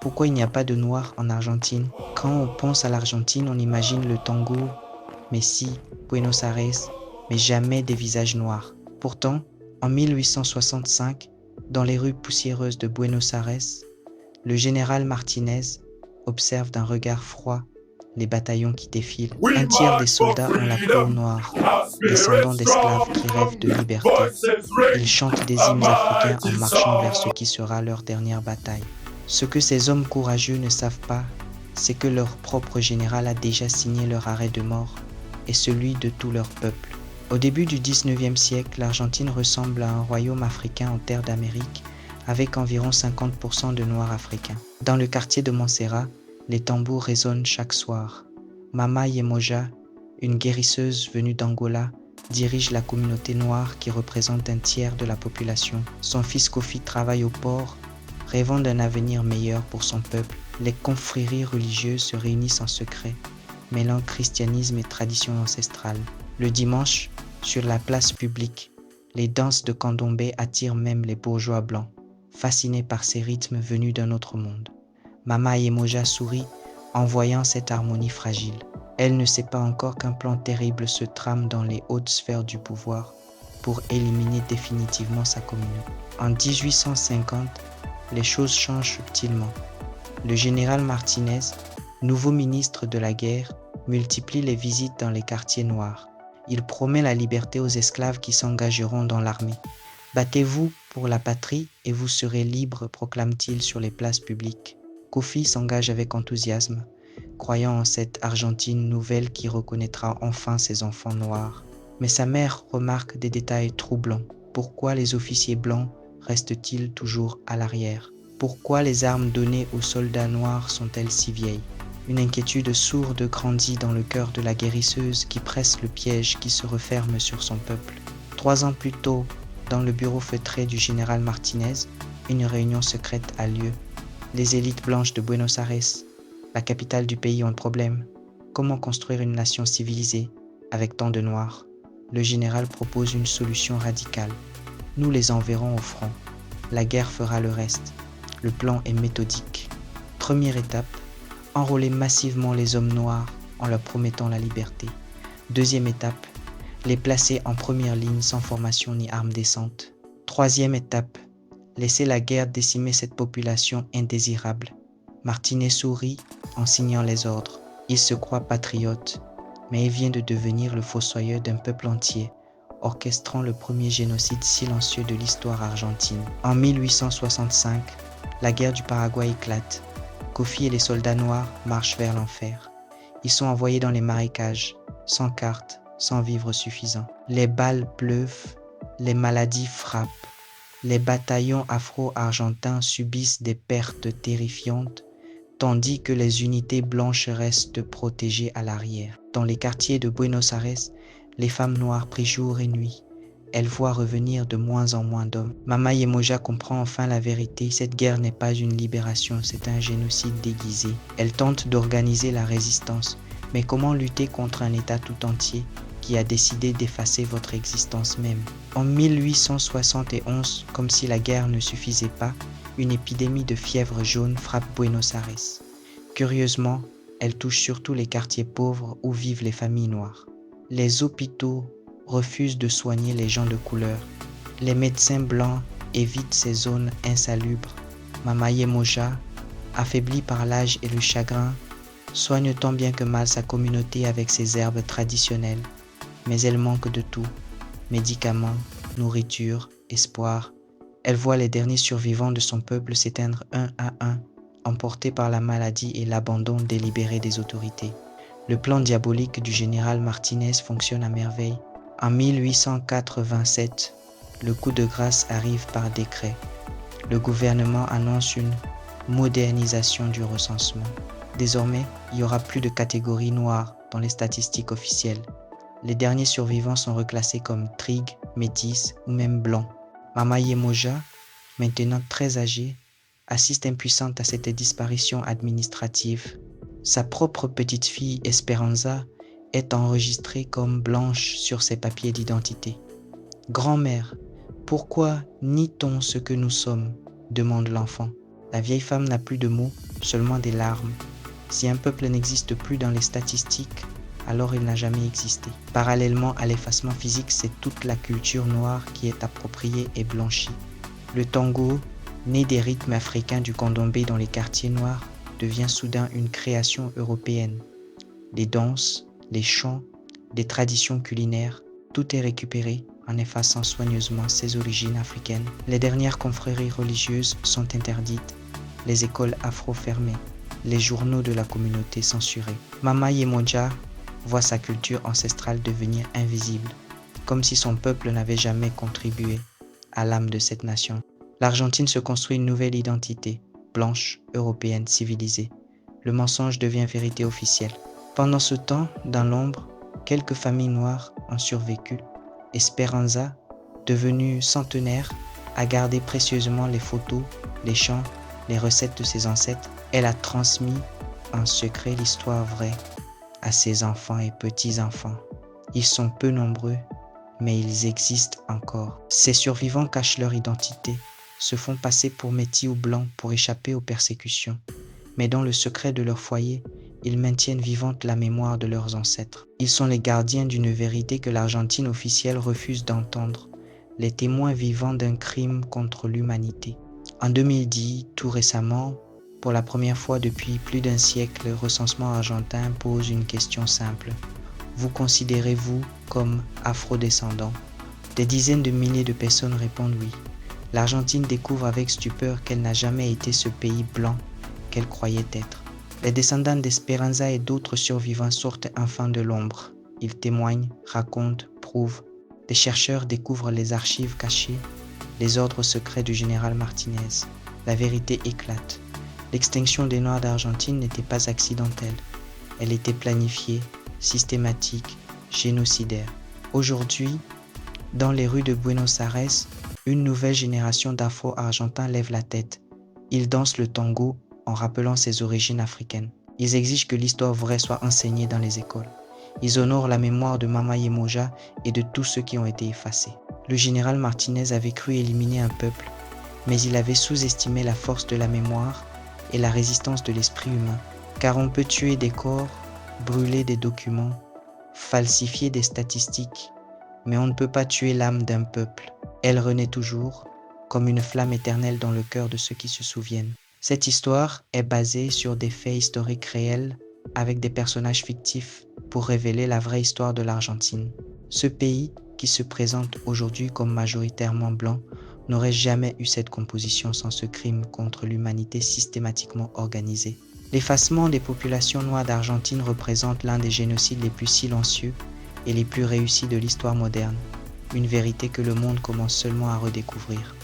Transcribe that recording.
Pourquoi il n'y a pas de noirs en Argentine? Quand on pense à l'Argentine, on imagine le tango, Messi, Buenos Aires, mais jamais des visages noirs. Pourtant, en 1865, dans les rues poussiéreuses de Buenos Aires, le général Martinez observe d'un regard froid les bataillons qui défilent. We Un tiers des march for soldats ont la peau freedom, noire, our descendants spirits d'esclaves qui rêvent de strong, liberté. voices Ils ring, chantent des a hymnes africains en mighty marchant vers ce song. qui sera leur dernière bataille. Ce que ces hommes courageux ne savent pas, c'est que leur propre général a déjà signé leur arrêt de mort et celui de tout leur peuple. Au début du 19e siècle, l'Argentine ressemble à un royaume africain en terre d'Amérique, avec environ 50% de Noirs africains. Dans le quartier de Montserrat, les tambours résonnent chaque soir. Mama Yemoja, une guérisseuse venue d'Angola, dirige la communauté noire qui représente un tiers de la population. Son fils Kofi travaille au port, rêvant d'un avenir meilleur pour son peuple. Les confréries religieuses se réunissent en secret, mêlant christianisme et tradition ancestrale. Le dimanche, sur la place publique, les danses de candomblé attirent même les bourgeois blancs, fascinés par ces rythmes venus d'un autre monde. Mama Yemoja sourit en voyant cette harmonie fragile. Elle ne sait pas encore qu'un plan terrible se trame dans les hautes sphères du pouvoir pour éliminer définitivement sa communauté. En 1850, les choses changent subtilement. Le général Martinez, nouveau ministre de la guerre, multiplie les visites dans les quartiers noirs. Il promet la liberté aux esclaves qui s'engageront dans l'armée. Battez-vous pour la patrie et vous serez libres, proclame-t-il sur les places publiques. Kofi s'engage avec enthousiasme, croyant en cette Argentine nouvelle qui reconnaîtra enfin ses enfants noirs. Mais sa mère remarque des détails troublants. Pourquoi les officiers blancs restent-ils toujours à l'arrière? Pourquoi les armes données aux soldats noirs sont-elles si vieilles? Une inquiétude sourde grandit dans le cœur de la guérisseuse qui presse le piège qui se referme sur son peuple. 3 ans plus tôt, dans le bureau feutré du général Martinez, une réunion secrète a lieu. Les élites blanches de Buenos Aires, la capitale du pays, ont un problème. Comment construire une nation civilisée avec tant de noirs? Le général propose une solution radicale. Nous les enverrons au front. La guerre fera le reste. Le plan est méthodique. Première étape, enrôler massivement les hommes noirs en leur promettant la liberté. Deuxième étape, les placer en première ligne sans formation ni armes décentes. Troisième étape, laisser la guerre décimer cette population indésirable. Martinez sourit en signant les ordres. Il se croit patriote, mais il vient de devenir le fossoyeur d'un peuple entier, orchestrant le premier génocide silencieux de l'histoire argentine. En 1865, la guerre du Paraguay éclate. Kofi et les soldats noirs marchent vers l'enfer. Ils sont envoyés dans les marécages, sans carte, sans vivres suffisants. Les balles pleuvent, les maladies frappent. Les bataillons afro-argentins subissent des pertes terrifiantes, tandis que les unités blanches restent protégées à l'arrière. Dans les quartiers de Buenos Aires, les femmes noires prient jour et nuit. Elles voient revenir de moins en moins d'hommes. Mama Yemoja comprend enfin la vérité. Cette guerre n'est pas une libération, c'est un génocide déguisé. Elle tente d'organiser la résistance. Mais comment lutter contre un État tout entier qui a décidé d'effacer votre existence même? En 1871, comme si la guerre ne suffisait pas, une épidémie de fièvre jaune frappe Buenos Aires. Curieusement, elle touche surtout les quartiers pauvres où vivent les familles noires. Les hôpitaux refusent de soigner les gens de couleur. Les médecins blancs évitent ces zones insalubres. Mama Yemoja, affaiblie par l'âge et le chagrin, soigne tant bien que mal sa communauté avec ses herbes traditionnelles. Mais elle manque de tout: médicaments, nourriture, espoir. Elle voit les derniers survivants de son peuple s'éteindre un à un, emportés par la maladie et l'abandon délibéré des autorités. Le plan diabolique du général Martinez fonctionne à merveille. En 1887, le coup de grâce arrive par décret. Le gouvernement annonce une modernisation du recensement. Désormais, il n'y aura plus de catégorie noire dans les statistiques officielles. Les derniers survivants sont reclassés comme trig, métis ou même blancs. Mama Yemoja, maintenant très âgée, assiste impuissante à cette disparition administrative. Sa propre petite-fille Esperanza est enregistrée comme blanche sur ses papiers d'identité. « Grand-mère, pourquoi nie-t-on ce que nous sommes ?» demande l'enfant. La vieille femme n'a plus de mots seulement des larmes. Si un peuple n'existe plus dans les statistiques, alors il n'a jamais existé. Parallèlement à l'effacement physique, c'est toute la culture noire qui est appropriée et blanchie. Le tango, né des rythmes africains du candomblé dans les quartiers noirs, devient soudain une création européenne. Les danses, les chants, les traditions culinaires, tout est récupéré en effaçant soigneusement ses origines africaines. Les dernières confréries religieuses sont interdites, les écoles afro fermées, les journaux de la communauté censurés. Mama Yemoja voit sa culture ancestrale devenir invisible, comme si son peuple n'avait jamais contribué à l'âme de cette nation. L'Argentine se construit une nouvelle identité, blanche, européenne, civilisée. Le mensonge devient vérité officielle. Pendant ce temps, dans l'ombre, quelques familles noires ont survécu. Esperanza, devenue centenaire, a gardé précieusement les photos, les chants, les recettes de ses ancêtres. Elle a transmis en secret l'histoire vraie à ses enfants et petits-enfants. Ils sont peu nombreux, mais ils existent encore. Ces survivants cachent leur identité, se font passer pour métis ou blancs pour échapper aux persécutions. Mais dans le secret de leur foyer, ils maintiennent vivante la mémoire de leurs ancêtres. Ils sont les gardiens d'une vérité que l'Argentine officielle refuse d'entendre, les témoins vivants d'un crime contre l'humanité. En 2010, tout récemment, pour la première fois depuis plus d'un siècle, le recensement argentin pose une question simple. Vous considérez-vous comme afrodescendant? Des dizaines de milliers de personnes répondent oui. L'Argentine découvre avec stupeur qu'elle n'a jamais été ce pays blanc qu'elle croyait être. Les descendants d'Esperanza et d'autres survivants sortent enfin de l'ombre. Ils témoignent, racontent, prouvent. Des chercheurs découvrent les archives cachées, les ordres secrets du général Martinez. La vérité éclate. L'extinction des Noirs d'Argentine n'était pas accidentelle. Elle était planifiée, systématique, génocidaire. Aujourd'hui, dans les rues de Buenos Aires, une nouvelle génération d'Afro-Argentins lève la tête. Ils dansent le tango en rappelant ses origines africaines. Ils exigent que l'histoire vraie soit enseignée dans les écoles. Ils honorent la mémoire de Mama Yemoja et de tous ceux qui ont été effacés. Le général Martinez avait cru éliminer un peuple, mais il avait sous-estimé la force de la mémoire et la résistance de l'esprit humain. Car on peut tuer des corps, brûler des documents, falsifier des statistiques, mais on ne peut pas tuer l'âme d'un peuple. Elle renaît toujours, comme une flamme éternelle dans le cœur de ceux qui se souviennent. Cette histoire est basée sur des faits historiques réels avec des personnages fictifs pour révéler la vraie histoire de l'Argentine. Ce pays, qui se présente aujourd'hui comme majoritairement blanc, n'aurait jamais eu cette composition sans ce crime contre l'humanité systématiquement organisé. L'effacement des populations noires d'Argentine représente l'un des génocides les plus silencieux et les plus réussis de l'histoire moderne, une vérité que le monde commence seulement à redécouvrir.